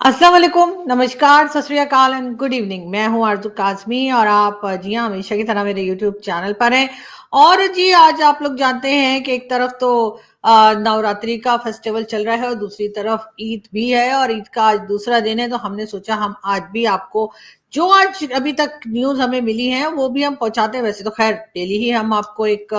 अस्सलाम वालेकुम, नमस्कार, सत श्री अकाल एंड गुड इवनिंग। मैं हूं आरज़ू काज़मी और आप जी हाँ, हमेशा की तरह मेरे यूट्यूब चैनल पर हैं। और जी आज आप लोग जानते हैं कि एक तरफ तो नवरात्रि का फेस्टिवल चल रहा है और दूसरी तरफ ईद भी है और ईद का आज दूसरा दिन है, तो हमने सोचा हम आज भी आपको जो आज अभी तक न्यूज़ हमें मिली है वो भी हम पहुंचाते हैं। वैसे तो खैर डेली ही हम आपको एक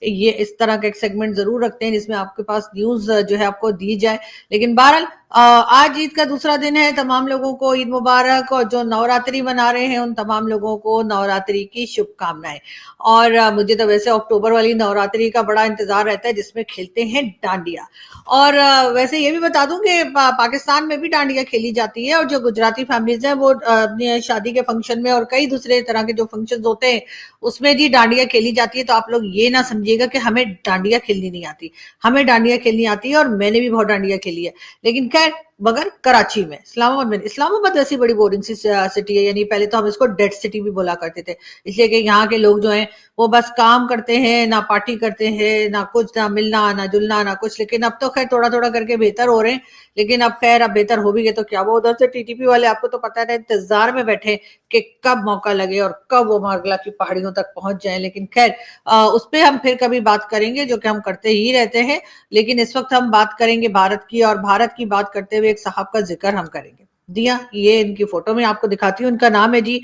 ये इस तरह का एक सेगमेंट ज़रूर रखते हैं जिसमें आपके पास न्यूज़ जो है आपको दी जाए। लेकिन बहरहाल आज ईद का दूसरा दिन है, तमाम लोगों को ईद मुबारक और जो नवरात्रि मना रहे हैं उन तमाम लोगों को नवरात्रि की शुभकामनाएं। और मुझे तो वैसे अक्टूबर वाली नवरात्रि का बड़ा इंतजार रहता है जिसमें खेलते हैं डांडिया। और वैसे ये भी बता दूं कि पाकिस्तान में भी डांडिया खेली जाती है और जो गुजराती फैमिलीज हैं वो अपनी शादी के फंक्शन में और कई दूसरे तरह के जो फंक्शन होते हैं उसमें जी डांडिया खेली जाती है। तो आप लोग ये ना समझिएगा कि हमें डांडिया खेलनी नहीं आती, हमें डांडिया खेलनी आती है और मैंने भी बहुत डांडिया खेली है। लेकिन खैर मगर कराची में, इस्लामाबाद में, इस्लामाबाद वैसी बड़ी बोरिंग सी सिटी है, यानी पहले तो हम इसको डेड सिटी भी बोला करते थे, इसलिए कि यहाँ के लोग जो हैं वो बस काम करते हैं, ना पार्टी करते हैं, ना कुछ, ना मिलना ना जुलना ना कुछ। लेकिन अब तो खैर थोड़ा थोड़ा करके बेहतर हो रहे हैं। लेकिन अब खैर अब बेहतर हो भी गए तो क्या, वो उधर से टीटीपी वाले आपको तो पता है इंतजार में बैठे कि कब मौका लगे और कब वो मारगला की पहाड़ियों तक पहुंच जाए। लेकिन खैर उस पर हम फिर कभी बात करेंगे, जो कि हम करते ही रहते हैं। लेकिन इस वक्त हम बात करेंगे भारत की, और भारत की बात करते हुए एक साहब का जिक्र हम करेंगे। दिया ये इनकी फोटो में आपको दिखाती हूँ, इनका नाम है जी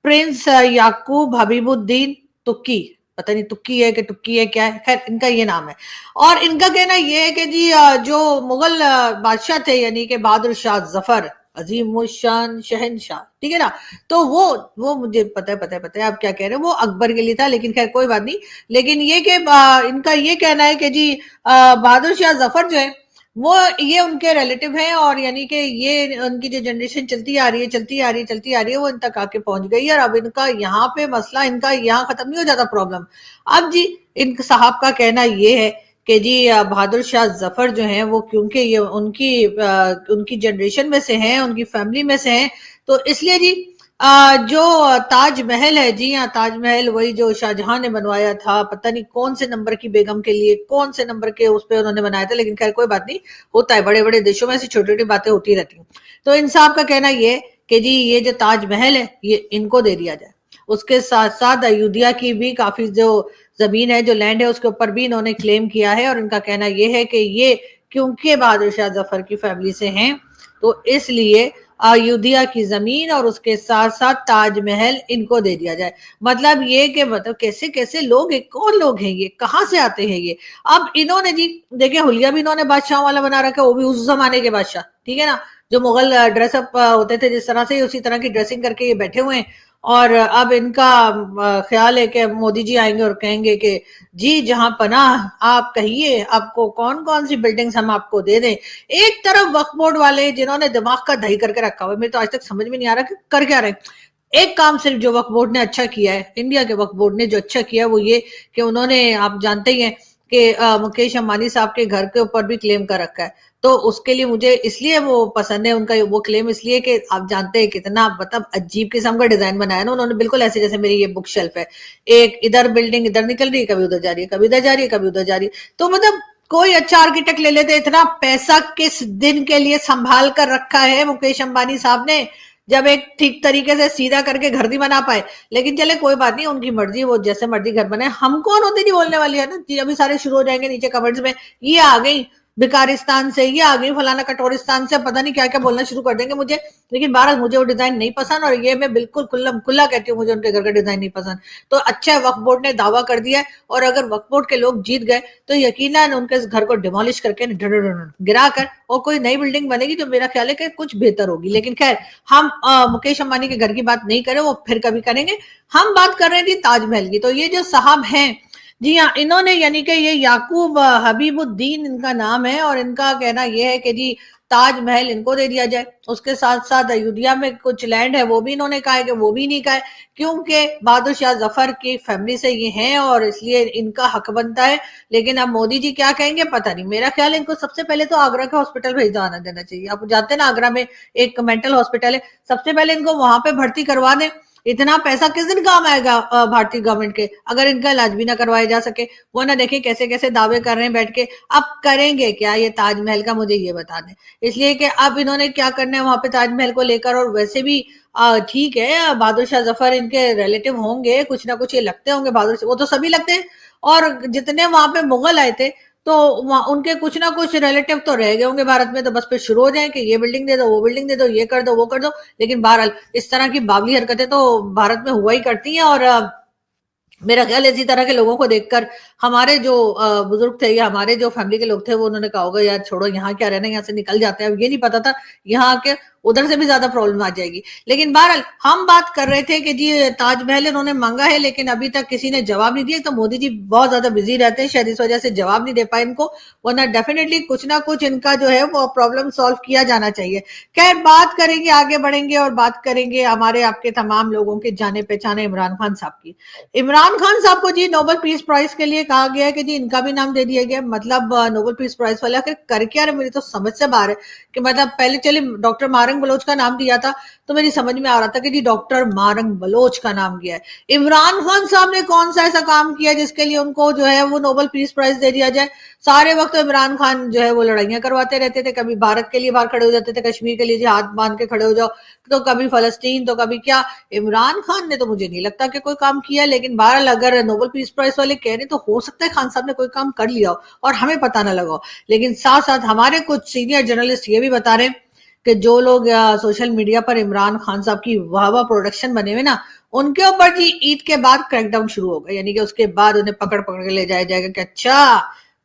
प्रिंस याकूब हबीबुद्दीन तुर्की। पता नहीं तुर्की है कि टुक्की है क्या है, खैर इनका ये नाम है। और इनका कहना ये है कि जी जो मुगल बादशाह थे यानी कि बहादुर शाह जफर अजीम शान शहनशाह, ठीक है ना, तो वो मुझे पता है आप क्या कह रहे हैं, वो अकबर के लिए था, लेकिन खैर कोई बात नहीं। लेकिन ये कि इनका ये कहना है कि जी बहादुर शाह जफर जो है वो ये उनके रिलेटिव हैं, और यानी कि ये उनकी जो जनरेशन चलती आ रही है वो इन तक आके पहुंच गई है। और अब इनका यहाँ पे मसला इनका यहाँ खत्म नहीं हो जाता प्रॉब्लम। अब जी इन साहब का कहना ये है कि जी बहादुर शाह जफर जो हैं वो क्योंकि ये उनकी जनरेशन में से हैं, उनकी फैमिली में से हैं, तो इसलिए जी जो ताजमहल है, जी हाँ ताजमहल वही जो शाहजहां ने बनवाया था, पता नहीं कौन से नंबर की बेगम के लिए कौन से नंबर के उस पर उन्होंने बनाया था। लेकिन खैर कोई बात नहीं, होता है, बड़े बड़े देशों में ऐसी छोटी छोटी बातें होती रहती हैं। तो इन साहब का कहना ये कि जी ये जो ताजमहल है ये इनको दे दिया जाए। उसके साथ साथ अयोध्या की भी काफी जो जमीन है, जो लैंड है, उसके ऊपर भी इन्होंने क्लेम किया है। और इनका कहना ये है कि ये क्योंकि बहादुर शाह जफर की फैमिली से हैं तो इसलिए अयोध्या की जमीन और उसके साथ साथ ताजमहल इनको दे दिया जाए। मतलब ये कि मतलब कैसे कैसे लोग हैं, कौन लोग हैं ये, कहाँ से आते हैं ये। अब इन्होंने जी देखिए हुलिया भी इन्होंने बादशाह वाला बना रखा है, वो भी उस जमाने के बादशाह, ठीक है ना, जो मुगल ड्रेसअप होते थे जिस तरह से, उसी तरह की ड्रेसिंग करके ये बैठे हुए हैं। और अब इनका ख्याल है कि मोदी जी आएंगे और कहेंगे कि जी जहां पनाह आप कहिए, आपको कौन कौन सी बिल्डिंग्स हम आपको दे दें। एक तरफ वक्फ बोर्ड वाले जिन्होंने दिमाग का दही करके रखा हुआ है, मेरे तो आज तक समझ में नहीं आ रहा कि कर क्या रहे। एक काम सिर्फ जो वक्फ बोर्ड ने अच्छा किया है, इंडिया के वक्फ बोर्ड ने जो अच्छा किया है वो ये कि उन्होंने, आप जानते ही हैं कि मुकेश अंबानी साहब के घर के ऊपर भी क्लेम कर रखा है। तो उसके लिए मुझे इसलिए वो पसंद है उनका वो क्लेम, इसलिए कि आप जानते हैं कितना मतलब अजीब किस्म का डिजाइन बनाया ना उन्होंने, बिल्कुल ऐसे जैसे मेरी ये बुक शेल्फ है, एक इधर बिल्डिंग इधर निकल रही है, कभी उधर जा रही है, कभी इधर जा रही है, कभी उधर जा रही है। तो मतलब कोई अच्छा आर्किटेक्ट ले लेते, इतना पैसा किस दिन के लिए संभाल कर रखा है मुकेश अंबानी साहब ने, जब एक ठीक तरीके से सीधा करके घर नहीं बना पाए। लेकिन चले कोई बात नहीं, उनकी मर्जी, वो जैसे मर्जी घर बनाए, हम कौन होते नहीं बोलने वाली है ना जी। अभी सारे शुरू हो जाएंगे नीचे कमेंट्स में, ये आ गई भिकारिस्तान से, ये आ गई फलाना कटोरिस्तान से, पता नहीं क्या क्या बोलना शुरू कर देंगे मुझे। लेकिन बहरहाल मुझे वो डिजाइन नहीं पसंद, और ये मैं बिल्कुल खुला कहती हूँ, मुझे उनके घर का डिजाइन नहीं पसंद। तो अच्छा वक्फ बोर्ड ने दावा कर दिया है, और अगर वक्फ बोर्ड के लोग जीत गए तो यकीनन उनके इस घर को डिमोलिश करके गिरा कर और कोई नई बिल्डिंग बनेगी जो मेरा ख्याल है कि कुछ बेहतर होगी। लेकिन खैर हम मुकेश अंबानी के घर की बात नहीं करें, वो फिर कभी करेंगे। हम बात कर रहे थे ताजमहल की। तो ये जो साहब हैं, जी हाँ, इन्होंने यानी कि ये याकूब हबीबुद्दीन इनका नाम है, और इनका कहना यह है कि जी ताजमहल इनको दे दिया जाए। उसके साथ साथ अयोध्या में कुछ लैंड है वो भी इन्होंने कहा है कि वो भी नहीं कहा है, क्योंकि बहादुर शाह जफर की फैमिली से ये हैं और इसलिए इनका हक बनता है। लेकिन अब मोदी जी क्या कहेंगे पता नहीं। मेरा ख्याल है इनको सबसे पहले तो आगरा के हॉस्पिटल भेज आना देना चाहिए। आप जानते हैं ना आगरा में एक मेंटल हॉस्पिटल है, सबसे पहले इनको वहां पे भर्ती करवा दें, इतना पैसा किस दिन काम आएगा भारतीय गवर्नमेंट के, अगर इनका इलाज भी ना करवाया जा सके। वो ना देखे कैसे कैसे दावे कर रहे हैं बैठ के, अब करेंगे क्या ये ताजमहल का, मुझे ये बता दें। इसलिए कि अब इन्होंने क्या करना है वहां पे ताजमहल को लेकर, और वैसे भी ठीक है, बहादुर शाह जफर इनके रिलेटिव होंगे, कुछ ना कुछ ये लगते होंगे बहादुर शाह, वो तो सभी लगते हैं। और जितने वहां पे मुगल आए थे, तो उनके कुछ ना कुछ रिलेटिव तो रह गए होंगे भारत में, तो बस फिर शुरू हो जाए कि ये बिल्डिंग दे दो, वो बिल्डिंग दे दो, ये कर दो, वो कर दो। लेकिन बहरहाल इस तरह की बावली हरकतें तो भारत में हुआ ही करती हैं। और मेरा ख्याल इसी तरह के लोगों को देखकर हमारे जो बुजुर्ग थे या हमारे जो फैमिली के लोग थे, वो उन्होंने कहा होगा यार छोड़ो, यहाँ क्या रहना, यहाँ से निकल जाते हैं। अब ये नहीं पता था यहाँ के उधर से भी ज्यादा प्रॉब्लम आ जाएगी। लेकिन बहरहाल हम बात कर रहे थे कि जी ताजमहल इन्होंने मांगा है, लेकिन अभी तक किसी ने जवाब नहीं दिया। तो मोदी जी बहुत ज्यादा बिजी रहते हैं, शायद इस वजह से जवाब नहीं दे पाए इनको, वरना डेफिनेटली कुछ ना कुछ इनका जो है वो प्रॉब्लम सॉल्व किया जाना चाहिए। खैर, बात करेंगे, आगे बढ़ेंगे और बात करेंगे हमारे आपके तमाम लोगों के जाने पहचाने इमरान खान साहब की। इमरान खान साहब को जी नोबेल पीस प्राइज के लिए कहा गया है कि जी इनका भी नाम दे दिया गया। मतलब नोबेल पीस प्राइज वाले आखिर कर क्या रहे, मेरी तो समझ से बाहर है कि मतलब पहले चले डॉक्टर मारंग बलोच का नाम दिया था, तो मेरी समझ में आ रहा था कि जी डॉक्टर मारंग बलोच का नाम किया है। इमरान खान साहब ने कौन सा ऐसा काम किया जिसके लिए उनको जो है वो नोबेल पीस प्राइज दे दिया जाए। सारे वक्त इमरान खान जो है वो लड़ाइयां करवाते रहते थे, कभी भारत के लिए बाहर खड़े हो जाते थे, कश्मीर के लिए हाथ बांध के खड़े हो जाओ, तो कभी फलस्तीन, तो कभी क्या। इमरान खान ने तो मुझे नहीं लगता कि कोई काम किया। लेकिन बहरहाल अगर नोबेल पीस प्राइज वाले कह रहे तो हो सकता है खान साहब ने कोई काम कर लिया हो और हमें पता ना लगा। लेकिन साथ साथ हमारे कुछ सीनियर जर्नलिस्ट ये भी बता रहे हैं कि जो लोग सोशल मीडिया पर इमरान खान साहब की वाह वाह प्रोडक्शन बने हुए ना, उनके ऊपर जी ईद के बाद क्रैकडाउन शुरू होगा। यानी कि उसके बाद उन्हें पकड़ पकड़ के ले जाया जाएगा कि अच्छा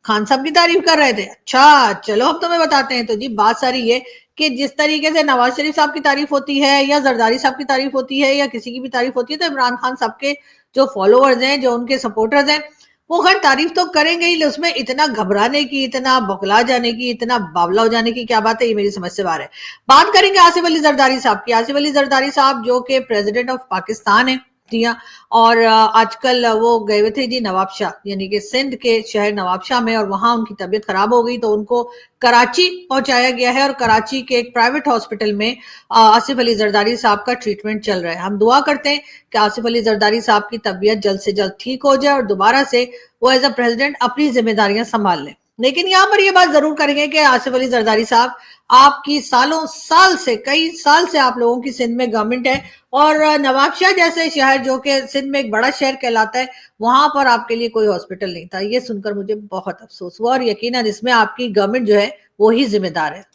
खान साहब की तारीफ कर रहे थे, अच्छा चलो हम तुम्हें बताते हैं। तो जी बात सारी ये कि जिस तरीके से नवाज शरीफ साहब की तारीफ होती है या जरदारी साहब की तारीफ होती है या किसी की भी तारीफ होती है, तो इमरान खान साहब के जो फॉलोअर्स हैं, जो उनके सपोर्टर्स हैं, वो खैर तारीफ तो करेंगे ही। उसमें इतना घबराने की, इतना बौखला जाने की, इतना बावला हो जाने की क्या बात है, ये मेरी समझ से बाहर है। बात करेंगे आसिफ अली जरदारी साहब की। आसिफ अली जरदारी साहब जो कि प्रेसिडेंट ऑफ पाकिस्तान है जी हाँ, और आजकल वो गए हुए थे जी नवाबशाह, यानी कि सिंध के शहर नवाबशाह में, और वहां उनकी तबीयत खराब हो गई तो उनको कराची पहुंचाया गया है। और कराची के एक प्राइवेट हॉस्पिटल में आसिफ अली जरदारी साहब का ट्रीटमेंट चल रहा है। हम दुआ करते हैं कि आसिफ अली जरदारी साहब की तबीयत जल्द से जल्द ठीक हो जाए और दोबारा से वो एज अ प्रेसिडेंट अपनी जिम्मेदारियां संभाल लें। लेकिन यहाँ पर ये बात जरूर करेंगे कि आसिफ अली जरदारी साहब, आपकी सालों साल से, कई साल से आप लोगों की सिंध में गवर्नमेंट है, और नवाबशाह जैसे शहर जो कि सिंध में एक बड़ा शहर कहलाता है, वहां पर आपके लिए कोई हॉस्पिटल नहीं था। ये सुनकर मुझे बहुत अफसोस हुआ, और यकीनन इसमें आपकी गवर्नमेंट जो है वो ही जिम्मेदार है।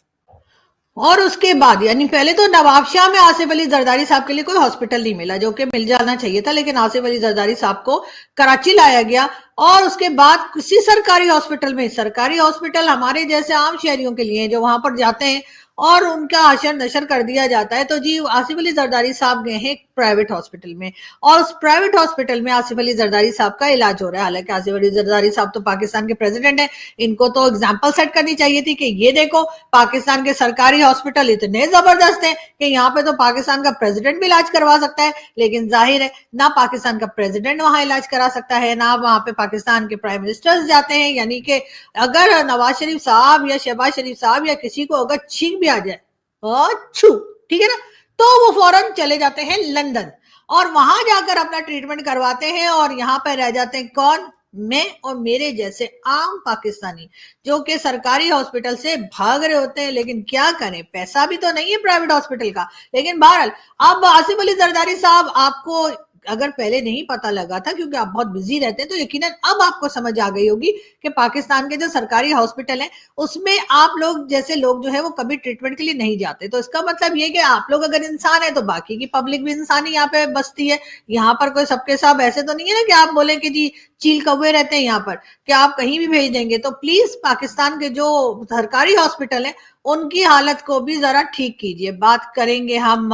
और उसके बाद यानी पहले तो नवाबशाह में आसिफ अली जरदारी साहब के लिए कोई हॉस्पिटल नहीं मिला, जो कि मिल जाना चाहिए था, लेकिन आसिफ अली जरदारी साहब को कराची लाया गया। और उसके बाद किसी सरकारी हॉस्पिटल में, सरकारी हॉस्पिटल हमारे जैसे आम शहरियों के लिए जो वहां पर जाते हैं और उनका आशर नशर कर दिया जाता है, तो जी आसिफ अली जरदारी साहब गए हैं प्राइवेट हॉस्पिटल में, और उस प्राइवेट हॉस्पिटल में आसिफ अली जरदारी साहब का इलाज हो रहा है। हालांकि आसिफ अली जरदारी साहब तो पाकिस्तान के प्रेसिडेंट हैं, इनको तो एग्जाम्पल सेट करनी चाहिए थी कि ये देखो पाकिस्तान के सरकारी हॉस्पिटल इतने जबरदस्त हैं कि यहाँ पे तो पाकिस्तान का प्रेसिडेंट भी इलाज करवा सकता है। लेकिन जाहिर है ना पाकिस्तान का प्रेसिडेंट वहां इलाज करा सकता है, ना वहां पे पाकिस्तान के प्राइम मिनिस्टर्स जाते हैं। यानी कि अगर नवाज शरीफ साहब या शहबाज शरीफ साहब या किसी को अगर छींक भी आ जाए, अच्छू ठीक है ना, तो वो फौरन चले जाते हैं लंदन और वहां जाकर अपना ट्रीटमेंट करवाते हैं। और यहाँ पर रह जाते हैं कौन? मैं और मेरे जैसे आम पाकिस्तानी, जो कि सरकारी हॉस्पिटल से भाग रहे होते हैं। लेकिन क्या करें, पैसा भी तो नहीं है प्राइवेट हॉस्पिटल का। लेकिन बहरहाल अब आसिफ अली जरदारी साहब, आपको अगर पहले नहीं पता लगा था क्योंकि आप बहुत बिजी रहते हैं, तो यकीनन अब आपको समझ आ गई होगी कि पाकिस्तान के जो सरकारी हॉस्पिटल है उसमें आप लोग जैसे लोग जो है वो कभी ट्रीटमेंट के लिए नहीं जाते। तो इसका मतलब ये कि आप लोग अगर इंसान है तो बाकी की पब्लिक भी इंसान ही यहाँ पे बसती है। यहाँ पर कोई सबके सब ऐसे तो नहीं है ना कि आप बोले कि जी चील कौवे रहते हैं यहाँ पर, कि आप कहीं भी भेज देंगे। तो प्लीज पाकिस्तान के जो सरकारी हॉस्पिटल है उनकी हालत को भी जरा ठीक कीजिए। बात करेंगे हम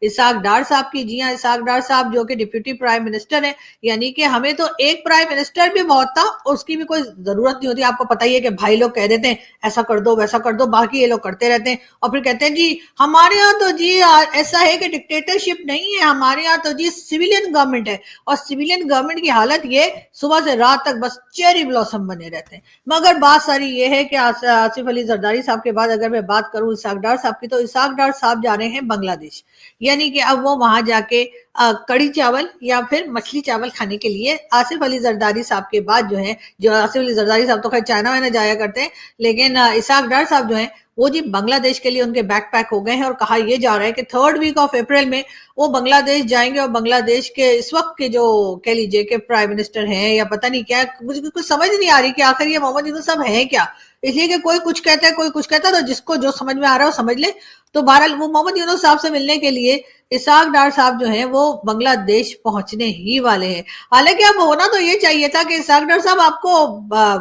इसाक डार साहब की। जी हाँ, इसाक डार साहब जो कि डिप्यूटी प्राइम मिनिस्टर है, यानी कि हमें तो एक प्राइम मिनिस्टर भी बहुत था, उसकी भी कोई जरूरत नहीं होती। आपको पता ही है कि भाई लोग कह देते हैं ऐसा कर दो वैसा कर दो, बाकी ये लोग करते रहते हैं और फिर कहते हैं जी हमारे यहाँ तो जी ऐसा है कि डिक्टेटरशिप नहीं है, हमारे यहाँ तो जी सिविलियन गवर्नमेंट है। और सिविलियन गवर्नमेंट की हालत ये, सुबह से रात तक बस चेरी ब्लॉसम बने रहते हैं। मगर बात सारी ये है कि आसिफ अली जरदारी साहब के बाद अगर मैं बात करूं इसाक डार साहब की, तो इसाक डार साहब जा रहे हैं बांग्लादेश। यानी कि अब वो वहां जाके कड़ी चावल या फिर मछली चावल खाने के लिए आसिफ अली जरदारी साहब के बाद जो है, जो आसिफ अली जरदारी साहब तो खैर चाइना वाइना जाया करते हैं, लेकिन इसाक डार साहब जो है वो जी बांग्लादेश के लिए उनके बैकपैक हो गए हैं, और कहा यह जा रहा है कि 3rd वीक ऑफ अप्रैल में वो बांग्लादेश जाएंगे, और बांग्लादेश के इस वक्त के जो कह लीजिए कि प्राइम मिनिस्टर हैं या पता नहीं क्या, मुझे कुछ समझ नहीं आ रही कि आखिर ये मोहम्मद यूनुस साहब हैं क्या। इसलिए कि कोई कुछ कहता है कोई कुछ कहता है, तो जिसको जो समझ में आ रहा है वो समझ ले। तो बहरहाल वो मोहम्मद यूनुस साहब से मिलने के लिए इसाक डार साहब जो हैं वो बांग्लादेश पहुंचने ही वाले हैं। हालांकि अब होना तो ये चाहिए था कि इसाक डार साहब आपको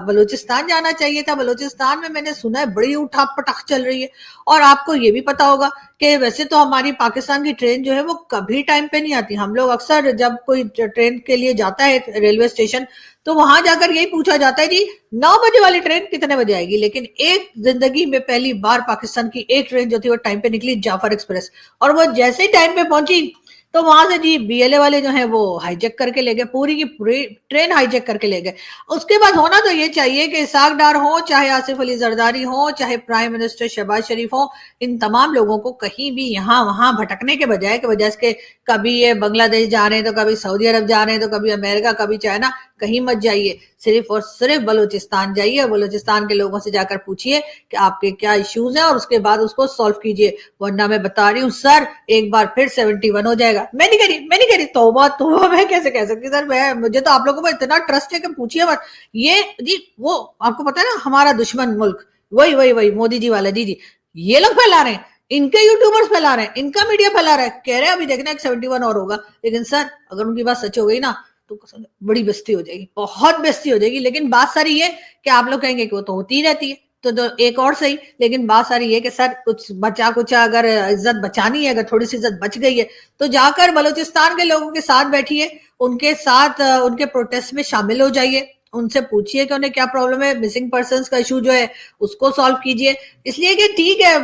बलूचिस्तान जाना चाहिए था। बलूचिस्तान में मैंने सुना है बड़ी उठा पटक चल रही है, और आपको ये भी पता होगा कि वैसे तो हमारी पाकिस्तान की ट्रेन जो है वो कभी टाइम पे नहीं आती। हम लोग अक्सर जब कोई ट्रेन के लिए जाता है रेलवे स्टेशन, तो वहां जाकर यही पूछा जाता है जी 9 बजे वाली ट्रेन कितने बजे आएगी। लेकिन एक जिंदगी में पहली बार पाकिस्तान की एक ट्रेन जो थी वो टाइम पे निकली, जाफर एक्सप्रेस, और वो जैसे ही टाइम पे पहुंची तो वहां से जी बीएलए वाले जो हैं वो हाईजैक करके ले गए, पूरी की पूरी ट्रेन हाईजैक करके ले गए। उसके बाद होना तो ये चाहिए कि इसाक डार हो, चाहे आसिफ अली जरदारी हो, चाहे प्राइम मिनिस्टर शहबाज शरीफ हो, इन तमाम लोगों को कहीं भी यहाँ वहां भटकने के बजाय के कभी ये बांग्लादेश जा रहे हैं, तो कभी सऊदी अरब जा रहे हैं, तो कभी अमेरिका, कभी चाइना, कहीं मत जाइए, सिर्फ और सिर्फ बलूचिस्तान जाइए, और बलूचिस्तान के लोगों से जाकर पूछिए कि आपके क्या इश्यूज हैं, और उसके बाद उसको सॉल्व कीजिए। वरना मैं बता रही हूँ सर, एक बार फिर 71 हो जाएगा। मैं नहीं करी तौबा तौबा, मैं कैसे कह सकती सर, मुझे तो आप लोगों पर इतना ट्रस्ट है कि पूछिए मत। ये जी वो आपको पता है ना, हमारा दुश्मन मुल्क, वही मोदी जी वाला, जी ये लोग फैला रहे हैं, इनके यूट्यूबर्स फैला रहे हैं, इनका मीडिया फैला रहा है, कह रहे हैं अभी देखना 71 और होगा। लेकिन सर अगर उनकी बात सच हो गई ना तो बड़ी बेइज्जती हो जाएगी, बहुत बेइज्जती हो जाएगी। लेकिन बात सारी ये कि आप लोग कहेंगे कि वो तो होती ही रहती है, तो एक और सही, लेकिन बात सारी ये कि सर कुछ बचा कुचा अगर इज्जत बचानी है, अगर थोड़ी सी इज्जत बच गई है, तो जाकर बलूचिस्तान के लोगों के साथ बैठिए, उनके साथ उनके प्रोटेस्ट में शामिल हो जाइए, उनसे पूछिए कि उन्हें क्या प्रॉब्लम है, मिसिंग पर्सन्स का इशू जो है उसको सॉल्व कीजिए। इसलिए कि ठीक है,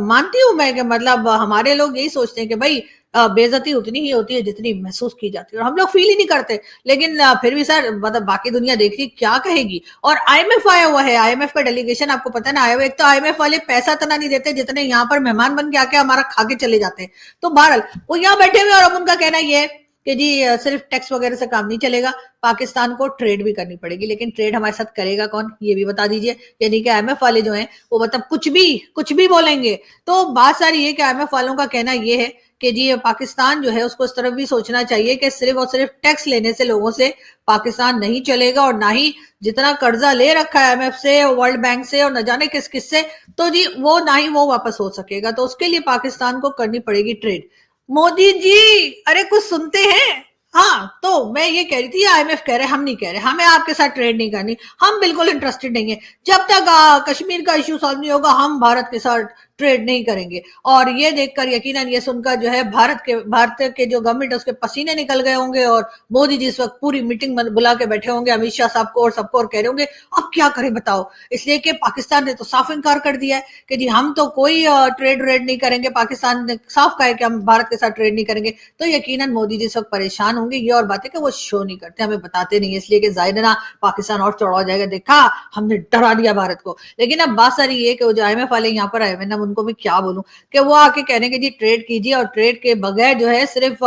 मानती हूं मैं कि मतलब हमारे लोग यही सोचते हैं कि भाई बेइज्जती उतनी ही होती है जितनी महसूस की जाती है, और हम लोग फील ही नहीं करते। लेकिन फिर भी सर मतलब बाकी दुनिया देख रही क्या कहेगी। और आईएमएफ आया हुआ है, आईएमएफ का डेलीगेशन आपको पता है ना आया हुआ। एक तो आईएमएफ वाले पैसा इतना नहीं देते जितने यहाँ पर मेहमान बन के आके हमारा खा के चले जाते हैं। तो बहरहाल वो यहाँ बैठे हुए, और अब उनका कहना ये है कि जी सिर्फ टैक्स वगैरह से काम नहीं चलेगा, पाकिस्तान को ट्रेड भी करनी पड़ेगी। लेकिन ट्रेड हमारे साथ करेगा कौन, ये भी बता दीजिए। यानी कि आईएमएफ वाले जो हैं वो मतलब कुछ भी बोलेंगे। तो बात सारी है कि आईएमएफ वालों का कहना ये है कि जी पाकिस्तान जो है उसको इस तरफ भी सोचना चाहिए कि सिर्फ और सिर्फ टैक्स लेने से लोगों से पाकिस्तान नहीं चलेगा, और ना ही जितना कर्जा ले रखा है आईएमएफ से, वर्ल्ड बैंक से, और न जाने किस किस से, तो जी वो ना ही वो वापस हो सकेगा। तो उसके लिए पाकिस्तान को करनी पड़ेगी ट्रेड। मोदी जी अरे कुछ सुनते हैं? हाँ, तो मैं ये कह रही थी, आईएमएफ कह रहे हम नहीं कह रहे, हमें आपके साथ ट्रेड नहीं करनी, हम बिल्कुल इंटरेस्टेड नहीं है। जब तक कश्मीर का इश्यू सॉल्व नहीं होगा हम भारत के साथ ट्रेड नहीं करेंगे। और ये देखकर यकीनन ये सुनकर जो है भारत के जो गवर्नमेंट है उसके पसीने निकल गए होंगे, और मोदी जी इस वक्त पूरी मीटिंग बुला के बैठे होंगे अमित शाह साहब को और सबको, और कह रहे होंगे अब क्या करें बताओ। इसलिए कि पाकिस्तान ने तो साफ इनकार कर दिया है कि जी हम तो कोई ट्रेड नहीं करेंगे। पाकिस्तान ने साफ कहा है कि हम भारत के साथ ट्रेड नहीं करेंगे। तो यकीनन मोदी जी इस वक्त परेशान होंगे। ये और बात है कि वो शो नहीं करते, हमें बताते नहीं, इसलिए कि जाहिर है ना पाकिस्तान और चौड़ा हो जाएगा, देखा हमने डरा दिया भारत को। लेकिन अब बात सारी ये कि वो जो आईएमएफ वाले यहाँ पर आए हुए ना, उनको भी क्या बोलूं कि वो आके कहने के जी ट्रेड कीजिए, और ट्रेड के बगैर जो है सिर्फ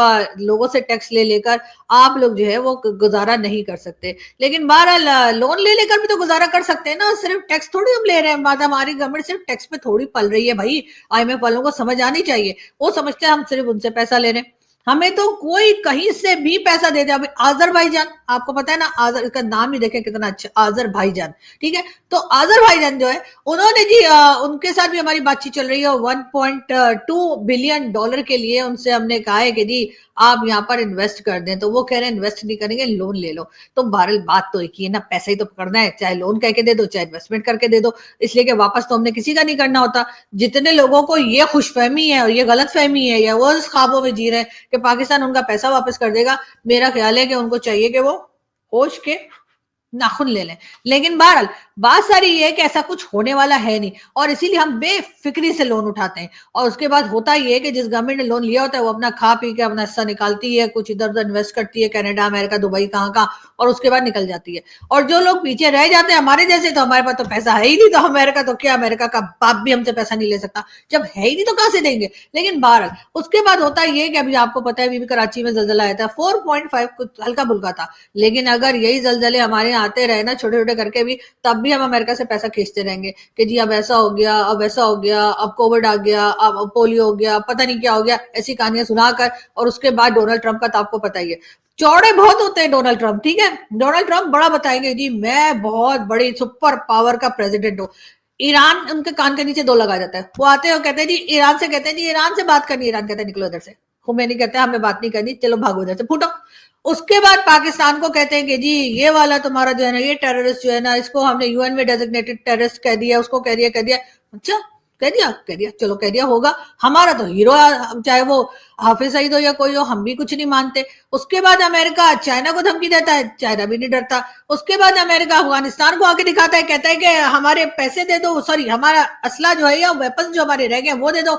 लोगों से टैक्स ले लेकर आप लोग जो है वो गुजारा नहीं कर सकते। लेकिन बहरहाल लोन ले लेकर भी तो गुजारा कर सकते हैं ना, सिर्फ टैक्स थोड़ी हम ले रहे हैं। बात हमारी गवर्नमेंट सिर्फ टैक्स पे थोड़ी पल रही है भाई, आईएमएफ वालों को समझ आनी चाहिए। वो समझते हैं हम सिर्फ उनसे पैसा ले रहे हैं, हमें तो कोई कहीं से भी पैसा दे दे। अभी आजरबाईजान आपको पता है ना, आजर का नाम ही देखें कितना अच्छा, आजरबाईजान, ठीक है। तो आजरबाईजान जो है उन्होंने जी उनके साथ भी हमारी बातचीत चल रही है। 1.2 बिलियन डॉलर के लिए उनसे हमने कहा है कि जी आप यहाँ पर इन्वेस्ट कर दें, तो वो कह रहे हैं इन्वेस्ट नहीं करेंगे, लोन ले लो। तो बहरहाल बात तो एक ही है ना, पैसा ही तो पकड़ना है, चाहे लोन कह के दे दो चाहे इन्वेस्टमेंट करके दे दो। इसलिए कि वापस तो हमने किसी का नहीं करना होता। जितने लोगों को ये खुशफहमी है और ये गलत फहमी है, या वो उस ख्वाबों में जी रहे हैं कि पाकिस्तान उनका पैसा वापस कर देगा, मेरा ख्याल है कि उनको चाहिए कि वो होश के नाखून ले लें। लेकिन बहरहाल बात सारी ये है कि ऐसा कुछ होने वाला है नहीं, और इसीलिए हम बेफिक्री से लोन उठाते हैं। और उसके बाद होता ये है कि जिस गवर्नमेंट ने लोन लिया होता है वो अपना खा पी के अपना हिस्सा निकालती है, कुछ इधर उधर इन्वेस्ट करती है, कनाडा, अमेरिका, दुबई, कहाँ और उसके बाद निकल जाती है। और जो लोग पीछे रह जाते हैं हमारे जैसे, तो हमारे पास तो पैसा है ही नहीं, तो अमेरिका तो क्या, अमेरिका का बाप भी हमसे पैसा नहीं ले सकता, जब है ही नहीं तो कहां से देंगे। लेकिन बहरहाल उसके बाद होता ये कि अभी आपको पता है अभी भी कराची में जलजला आया था, 4.5 कुछ हल्का फुल्का था। लेकिन अगर यही जलजले हमारे यहाँ आते रहे ना छोटे छोटे करके भी, तब भी हम अमेरिका से पैसा खींचते रहेंगे कि जी अब ऐसा हो गया, अब ऐसा हो गया, अब कोविड आ गया, अब पोलियो हो गया, पता नहीं क्या हो गया, ऐसी कहानियां सुनाकर। और उसके बाद डोनाल्ड ट्रंप का तो आपको पता ही है, चौड़े बहुत होते हैं डोनाल्ड ट्रंप, ठीक है। डोनाल्ड ट्रंप बड़ा बताएंगे जी मैं बहुत बड़ी सुपर पावर का प्रेसिडेंट हूँ। ईरान उनके कान के नीचे दो लगा जाता है, वो आते हैं और कहते हैं जी ईरान से, कहते हैं जी ईरान से बात करनी, ईरान कहते हैं निकलो इधर से। खुमैनी कहते हैं हमें बात नहीं करनी, चलो भागो इधर से, फूटो। उसके बाद पाकिस्तान को कहते हैं कि जी ये वाला तुम्हारा जो है ना, ये टेररिस्ट जो है ना, इसको हमने यूएन में डेजिग्नेटेड टेररिस्ट कह दिया, उसको कह दिया। अच्छा, कह दिया, चलो कह दिया होगा। हमारा तो हीरो, चाहे वो हाफिज सईद हो या कोई हो, हम भी कुछ नहीं मानते। उसके बाद अमेरिका चाइना को धमकी देता है, चाइना भी नहीं डरता। उसके बाद अमेरिका अफगानिस्तान को आके दिखाता है, कहता है कि हमारे पैसे दे दो, सॉरी हमारा असला जो है या वेपन जो हमारे रह गए वो दे दो।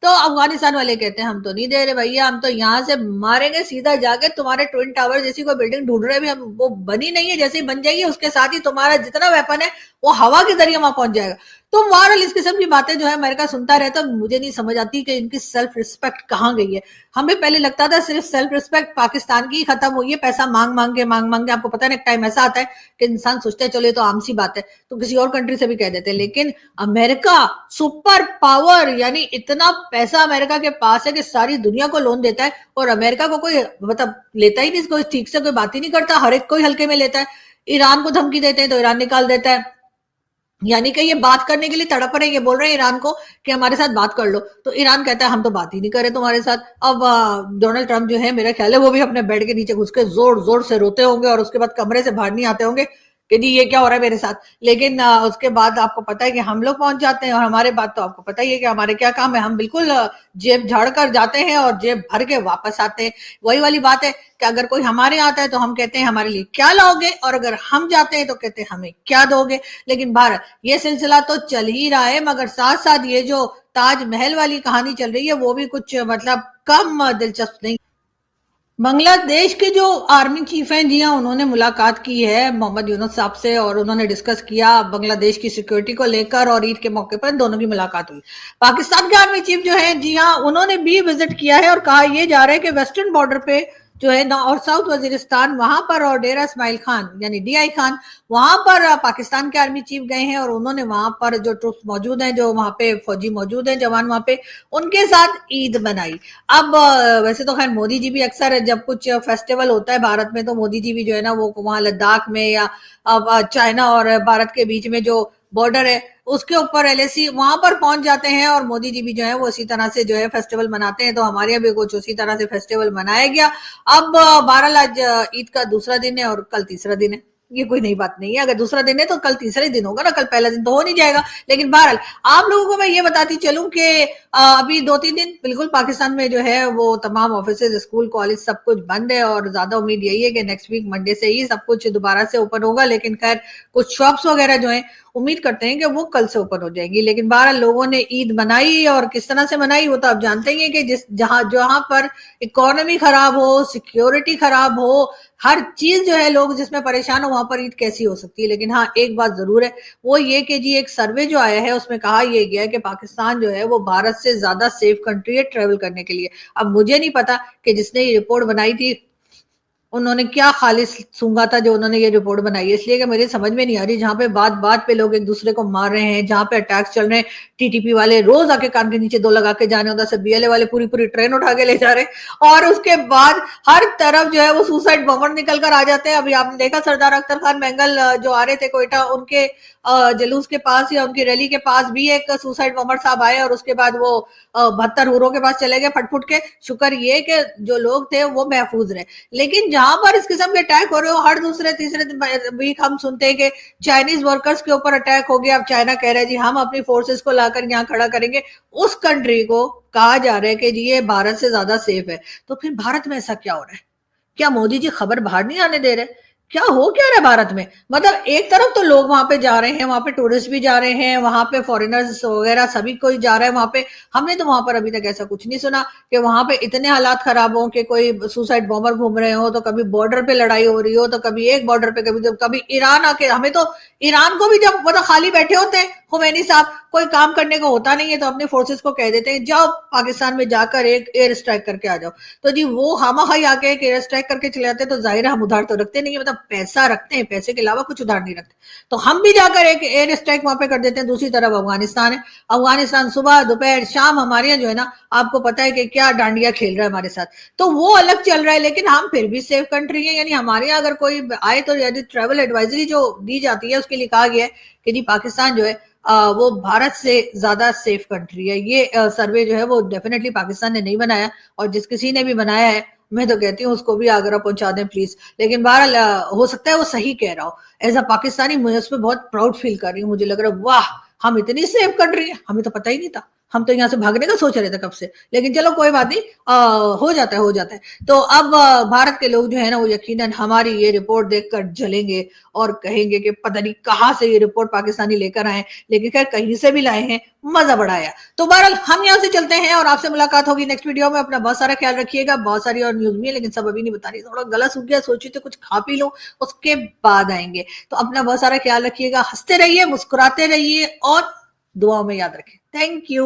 तो अफगानिस्तान वाले कहते हैं हम तो नहीं दे रहे भैया, हम तो यहाँ से मारेंगे सीधा जाके, तुम्हारे ट्विन टावर जैसी कोई बिल्डिंग ढूंढ रहे हैं, हम वो बनी नहीं है, जैसे ही बन जाएगी उसके साथ ही तुम्हारा जितना वेपन है वो हवा के जरिए वहां पहुंच जाएगा। तो ओवरऑल इस किस्म की बातें जो है अमेरिका सुनता रहता है, मुझे नहीं समझ आती कि इनकी सेल्फ रिस्पेक्ट कहाँ गई है। हमें पहले लगता था सिर्फ सेल्फ रिस्पेक्ट पाकिस्तान की ही खत्म हुई है, पैसा मांग मांग के। आपको पता है ना, एक टाइम ऐसा आता है कि इंसान सोचता है चलो ये तो आम सी बात है, तो किसी और कंट्री से भी कह देते हैं। लेकिन अमेरिका सुपर पावर, यानी इतना पैसा अमेरिका के पास है कि सारी दुनिया को लोन देता है, और अमेरिका को कोई मतलब लेता ही नहीं, कोई ठीक से कोई बात ही नहीं करता, हर एक कोई हल्के में लेता है। ईरान को धमकी देते हैं तो ईरान निकाल देता है, यानी कि ये बात करने के लिए तड़प रहे हैं, ये बोल रहे हैं ईरान को कि हमारे साथ बात कर लो, तो ईरान कहता है हम तो बात ही नहीं कर रहे तुम्हारे साथ। अब डोनाल्ड ट्रंप जो है, मेरा ख्याल है वो भी अपने बेड के नीचे घुस के जोर जोर से रोते होंगे, और उसके बाद कमरे से बाहर नहीं आते होंगे कि जी ये क्या हो रहा है मेरे साथ। लेकिन उसके बाद आपको पता है कि हम लोग पहुंच जाते हैं, और हमारे बाद तो आपको पता ही है कि हमारे क्या काम है, हम बिल्कुल जेब झाड़ कर जाते हैं और जेब भर के वापस आते हैं। वही वाली बात है कि अगर कोई हमारे आता है तो हम कहते हैं हमारे लिए क्या लाओगे, और अगर हम जाते हैं तो कहते हैं हमें क्या दोगे। लेकिन भारत ये सिलसिला तो चल ही रहा है, मगर साथ साथ ये जो ताजमहल वाली कहानी चल रही है वो भी कुछ मतलब कम दिलचस्प नहीं। बांग्लादेश के जो आर्मी चीफ हैं, जी हाँ, उन्होंने मुलाकात की है मोहम्मद यूनुस साहब से, और उन्होंने डिस्कस किया बांग्लादेश की सिक्योरिटी को लेकर, और ईद के मौके पर दोनों की मुलाकात हुई। पाकिस्तान के आर्मी चीफ जो है, जी हाँ, उन्होंने भी विजिट किया है, और कहा यह जा रहा है कि वेस्टर्न बॉर्डर पे जो है और साउथ वजीरिस्तान वहां पर, और डेरा इस्माइल खान यानी DI खान, वहां पर पाकिस्तान के आर्मी चीफ गए हैं, और उन्होंने वहां पर जो ट्रूप्स मौजूद हैं, जो वहां पे फौजी मौजूद हैं, जवान वहां पे, उनके साथ ईद मनाई। अब वैसे तो खैर मोदी जी भी अक्सर जब कुछ फेस्टिवल होता है भारत में, तो मोदी जी भी जो है ना वो वहां लद्दाख में या चाइना और भारत के बीच में जो बॉर्डर है उसके ऊपर LAC वहां पर पहुंच जाते हैं, और मोदी जी भी जो है वो इसी तरह से जो है फेस्टिवल मनाते हैं। तो हमारे यहाँ भी कुछ उसी तरह से फेस्टिवल मनाया गया। अब बहरहाल आज ईद का दूसरा दिन है और कल तीसरा दिन है, ये कोई नई बात नहीं है। अगर दूसरा दिन है तो कल तीसरा ही दिन होगा ना, कल पहला दिन तो हो नहीं जाएगा। लेकिन बहरहाल आप लोगों को मैं ये बताती चलूं कि अभी 2-3 दिन बिल्कुल पाकिस्तान में जो है वो तमाम ऑफिस, स्कूल, कॉलेज सब कुछ बंद है, और ज्यादा उम्मीद यही है कि नेक्स्ट वीक मंडे से ही सब कुछ दोबारा से ओपन होगा। लेकिन खैर कुछ शॉप्स वगैरह जो है उम्मीद करते हैं कि वो कल से ओपन हो जाएंगी। लेकिन बहरहाल लोगों ने ईद मनाई, और किस तरह से मनाई वो तो आप जानते ही हैं कि जिस जहां पर इकोनॉमी खराब हो, सिक्योरिटी खराब हो, हर चीज जो है लोग जिसमें परेशान हो, वहां पर ईद कैसी हो सकती है। लेकिन हाँ एक बात जरूर है, वो ये कि जी एक सर्वे जो आया है उसमें कहा यह गया है कि पाकिस्तान जो है वो भारत से ज्यादा सेफ कंट्री है ट्रेवल करने के लिए। अब मुझे नहीं पता कि जिसने ये रिपोर्ट बनाई थी उन्होंने क्या खालिस सूंघा था जो उन्होंने ये रिपोर्ट बनाई है, इसलिए कि मेरे समझ में नहीं आ रही। जहां पे बात बात पे लोग एक दूसरे को मार रहे हैं, जहां पे अटैक्स चल रहे हैं, TTP वाले रोज आके कान के नीचे दो लगा के जाने, उधर से BLA वाले पूरी पूरी ट्रेन उठा के ले जा रहे हैं, और उसके बाद हर तरफ जो है वो सुसाइड बॉम्बर निकल कर आ जाते हैं। अभी आपने देखा सरदार अख्तर खान बेंगल जो आ रहे थे कोयटा, उनके जलूस के पास या उनकी रैली के पास भी एक सुसाइड बॉम्बर साहब आए, और उसके बाद वो 72 हुरों के पास चले गए फटफुट के। शुक्र ये कि जो लोग थे वो महफूज रहे। लेकिन जहां पर इस किस्म के अटैक हो रहे हो, हर दूसरे तीसरे वीक हम सुनते हैं कि चाइनीज वर्कर्स के ऊपर अटैक हो गया। अब चाइना कह रहा है जी हम अपनी फोर्सेस को लाकर यहाँ खड़ा करेंगे। उस कंट्री को कहा जा रहा है कि जी ये भारत से ज्यादा सेफ है। तो फिर भारत में ऐसा क्या हो रहा है? क्या मोदी जी खबर बाहर नहीं आने दे रहे? क्या हो क्या रहा है भारत में? मतलब एक तरफ तो लोग वहां पे जा रहे हैं, वहां पे टूरिस्ट भी जा रहे हैं, वहां पे फॉरेनर्स वगैरह सभी कोई जा रहा है वहां पे। हमने तो वहां पर अभी तक ऐसा कुछ नहीं सुना कि वहां पे इतने हालात खराब हो कि कोई सुसाइड बॉम्बर घूम रहे हो, तो कभी बॉर्डर पे लड़ाई हो रही हो, तो कभी एक बॉर्डर पे, कभी ईरान आके, हमें तो ईरान को भी जब मतलब खाली बैठे होते हैं खुमैनी साहब, कोई काम करने को होता नहीं है, तो अपने फोर्सेस को कह देते हैं जाओ पाकिस्तान में जाकर एक एयर स्ट्राइक करके आ जाओ। तो जी वो खामखा आके एक एयर स्ट्राइक करके चले जाते हैं, तो जाहिर है हम उधार तो रखते नहीं है, मतलब पैसा रखते हैं, पैसे के अलावा कुछ उधार नहीं रखते। तो हम भी जाकर एक एयर स्ट्राइक वहां पे कर देते हैं। दूसरी तरफ अफगानिस्तान है, अफगानिस्तान सुबह दोपहर शाम हमारे यहाँ जो है ना, आपको पता है कि क्या डांडिया खेल रहा है हमारे साथ, तो वो अलग चल रहा है, लेकिन हम फिर भी सेफ कंट्री है। यानी हमारे यहाँ अगर कोई आए तो यदि ट्रेवल एडवाइजरी जो दी जाती है उसके लिए कहा गया है कि जी पाकिस्तान जो है वो भारत से ज्यादा सेफ कंट्री है। ये सर्वे जो है वो डेफिनेटली पाकिस्तान ने नहीं बनाया, और जिस किसी ने भी बनाया है मैं तो कहती हूँ उसको भी आगरा पहुंचा दें प्लीज। लेकिन बहरहाल हो सकता है वो सही कह रहा हो। एज अ पाकिस्तानी मैं उस पर बहुत प्राउड फील कर रही हूँ, मुझे लग रहा है वाह हम इतनी सेफ कंट्री है, हमें तो पता ही नहीं था। हम तो यहाँ से भागने का सोच रहे थे कब से, लेकिन चलो कोई बात नहीं, हो जाता है हो जाता है। तो अब भारत के लोग जो है ना वो यकीनन हमारी ये रिपोर्ट देखकर जलेंगे और कहेंगे कि पता नहीं कहाँ से ये रिपोर्ट पाकिस्तानी लेकर आए, लेकिन खैर कहीं से भी लाए हैं, मजा बड़ा आया। तो बहरहाल हम यहाँ से चलते हैं और आपसे मुलाकात होगी नेक्स्ट वीडियो में। अपना बहुत सारा ख्याल रखिएगा, बहुत सारी और न्यूज भी है लेकिन सब अभी नहीं बता रही, थोड़ा गला सूख गया, सोची तो कुछ खा पी लो उसके बाद आएंगे। तो अपना बहुत सारा ख्याल रखिएगा, हंसते रहिए, मुस्कुराते रहिए और दुआओं में याद रखें। Thank you.